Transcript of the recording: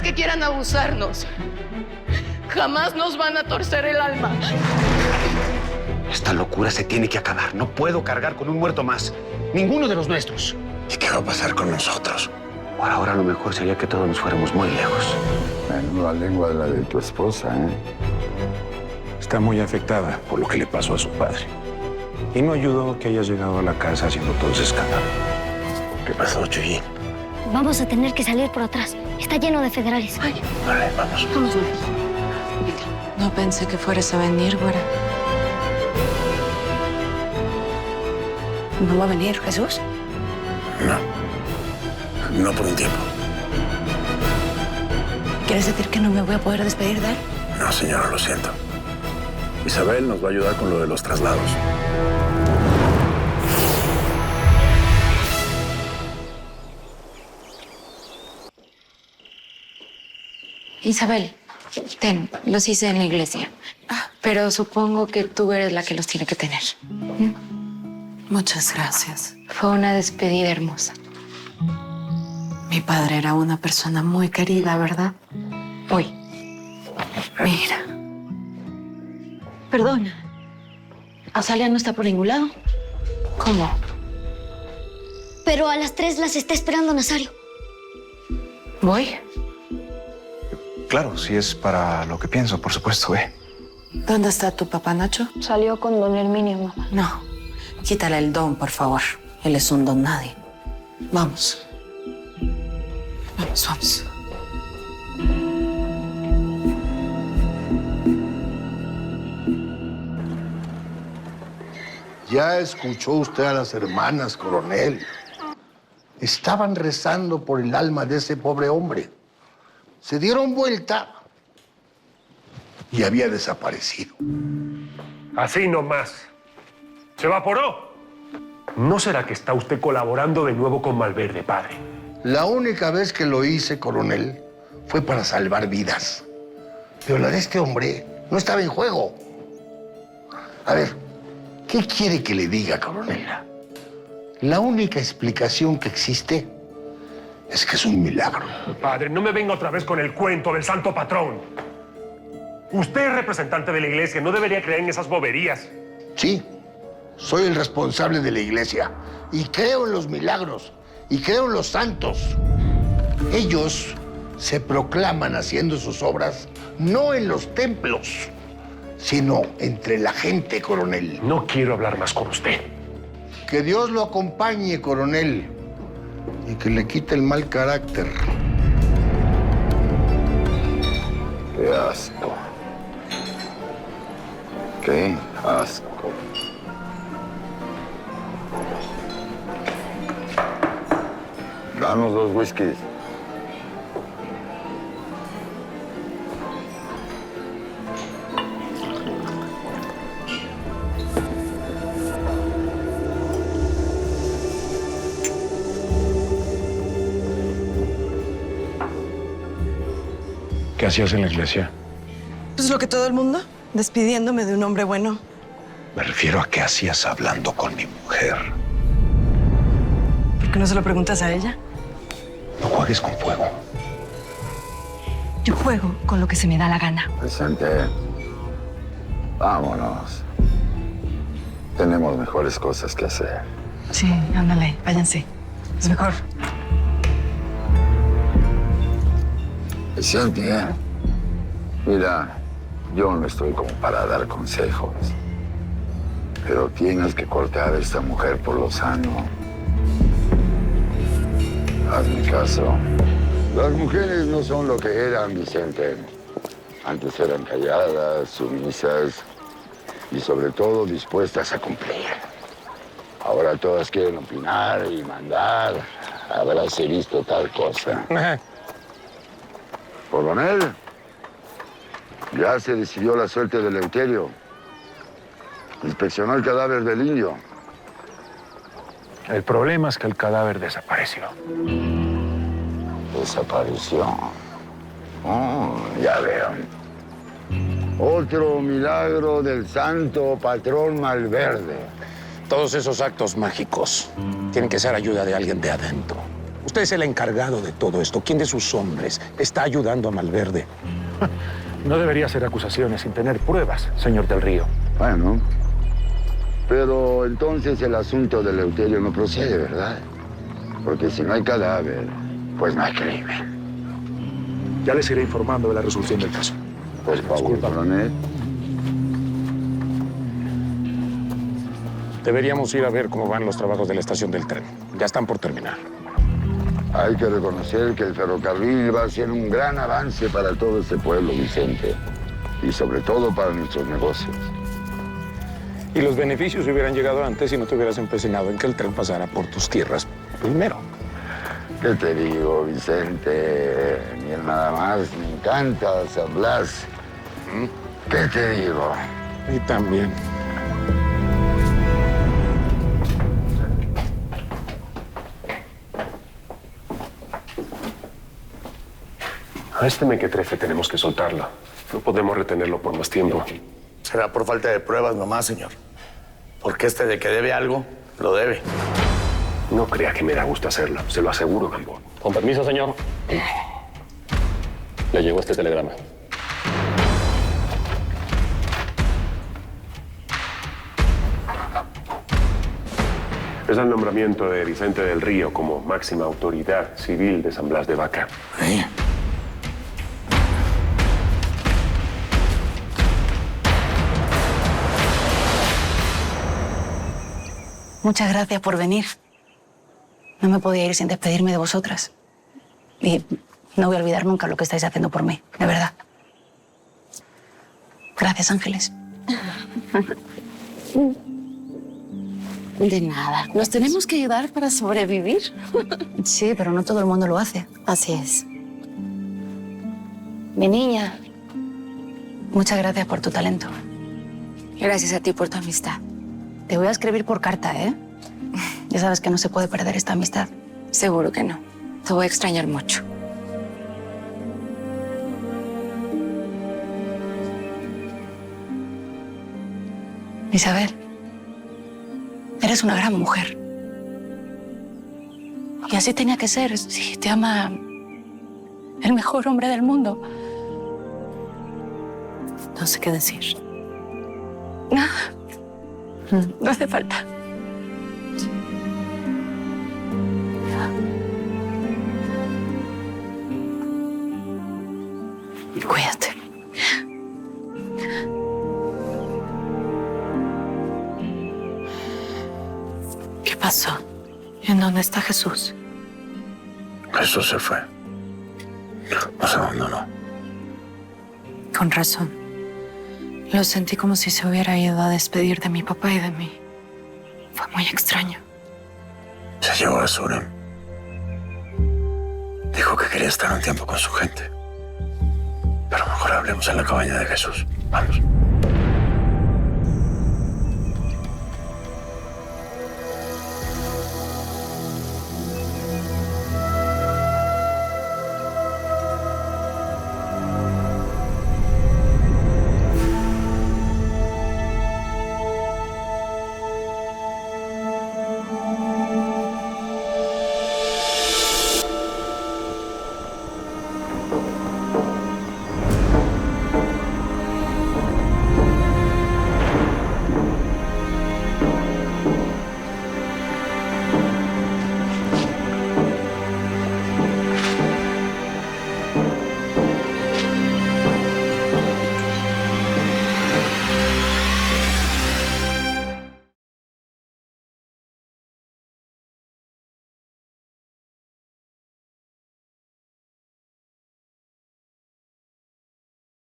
que quieran abusarnos, jamás nos van a torcer el alma. Esta locura se tiene que acabar. No puedo cargar con un muerto más. Ninguno de los nuestros. ¿Y qué va a pasar con nosotros? Por ahora lo mejor sería que todos nos fuéramos muy lejos. Menuda lengua la de tu esposa, ¿eh? Está muy afectada por lo que le pasó a su padre. Y no ayudó que haya llegado a la casa haciendo todo ese escándalo. ¿Qué pasó, Chuyín? Vamos a tener que salir por atrás. Está lleno de federales. Ay, Vale, vamos. vamos. No pensé que fueras a venir, güera. ¿No va a venir, Jesús? No. No por un tiempo. ¿Quieres decir que no me voy a poder despedir de él? No, señora, lo siento. Isabel nos va a ayudar con lo de los traslados. Isabel, ten, los hice en la iglesia. Pero supongo que tú eres la que los tiene que tener. Muchas gracias. Fue una despedida hermosa. Mi padre era una persona muy querida, ¿verdad? Uy, Mira, Perdona. ¿Azalia no está por ningún lado? ¿cómo? Pero a las 3 las está esperando Nazario. ¿Voy? Claro, si es para lo que pienso, por supuesto, ve. ¿dónde está tu papá, Nacho? Salió con don Herminio, mamá. No, quítale el don, por favor. Él es un don nadie. Vamos. Vamos, vamos. Ya escuchó usted a las hermanas, coronel. Estaban rezando por el alma de ese pobre hombre. Se dieron vuelta y había desaparecido. Así nomás. ¿Se evaporó? ¿No será que está usted colaborando de nuevo con Malverde, padre? La única vez que lo hice, coronel, fue para salvar vidas. Pero la de este hombre no estaba en juego. A ver, ¿qué quiere que le diga, coronel? La única explicación que existe es que es un milagro. Padre, no me venga otra vez con el cuento del santo patrón. Usted es representante de la iglesia, no debería creer en esas boberías. Sí, soy el responsable de la iglesia y creo en los milagros y creo en los santos. Ellos se proclaman haciendo sus obras no en los templos, sino entre la gente, coronel. No quiero hablar más con usted. Que Dios lo acompañe, coronel, y que le quite el mal carácter. Qué asco. Qué asco. Danos 2 whiskies. ¿Qué hacías en la iglesia? Pues lo que todo el mundo, despidiéndome de un hombre bueno. Me refiero a qué hacías hablando con mi mujer. ¿Por qué no se lo preguntas a ella? No juegues con fuego. Yo juego con lo que se me da la gana. Vicente, vámonos. Tenemos mejores cosas que hacer. Sí, ándale, váyanse. Es mejor. Vicente, mira, yo no estoy como para dar consejos. Pero tienes que cortar a esta mujer por lo sano. Hazme caso. Las mujeres no son lo que eran, Vicente. Antes eran calladas, sumisas y sobre todo dispuestas a cumplir. Ahora todas quieren opinar y mandar. Habráse visto tal cosa. Coronel, ya se decidió la suerte de Eleuterio. Inspeccionó el cadáver del indio. El problema es que el cadáver desapareció. Desapareció. Oh, ya veo. Otro milagro del santo patrón Malverde. Todos esos actos mágicos tienen que ser ayuda de alguien de adentro. Usted es el encargado de todo esto. ¿Quién de sus hombres está ayudando a Malverde? No debería hacer acusaciones sin tener pruebas, señor Del Río. Bueno, pero entonces el asunto del Eleuterio no procede, ¿verdad? Porque si no hay cadáver, pues no hay crimen. Ya les iré informando de la resolución del caso. Por favor, coronel. Deberíamos ir a ver cómo van los trabajos de la estación del tren. Ya están por terminar. Hay que reconocer que el ferrocarril va a ser un gran avance para todo este pueblo, Vicente. Y sobre todo para nuestros negocios. Y los beneficios hubieran llegado antes si no te hubieras empecinado en que el tren pasara por tus tierras primero. ¿Qué te digo, Vicente? Ni nada más, me encanta San Blas. ¿Qué te digo? Y también. A este mequetrefe tenemos que soltarlo. No podemos retenerlo por más tiempo. Será por falta de pruebas nomás, señor. Porque de que debe algo, lo debe. No crea que me da gusto hacerlo. Se lo aseguro, Gamboa. Con permiso, señor. Le llegó este telegrama. Es el nombramiento de Vicente del Río como máxima autoridad civil de San Blas de Vaca. Muchas gracias por venir. No me podía ir sin despedirme de vosotras. Y no voy a olvidar nunca lo que estáis haciendo por mí, de verdad. Gracias, Ángeles. De nada. Nos tenemos que ayudar para sobrevivir. Sí, pero no todo el mundo lo hace. Así es. Mi niña. Muchas gracias por tu talento. Gracias a ti por tu amistad. Te voy a escribir por carta, ¿eh? Ya sabes que no se puede perder esta amistad. Seguro que no. Te voy a extrañar mucho. Isabel, eres una gran mujer. Y así tenía que ser. Si te ama el mejor hombre del mundo. No sé qué decir. No hace falta. Cuídate. ¿Qué pasó? ¿En dónde está Jesús? Jesús se fue. Nos abandonó. Con razón. Lo sentí como si se hubiera ido a despedir de mi papá y de mí. Fue muy extraño. Se llevó a Surem. Dijo que quería estar un tiempo con su gente. Pero mejor hablemos en la cabaña de Jesús. Vamos.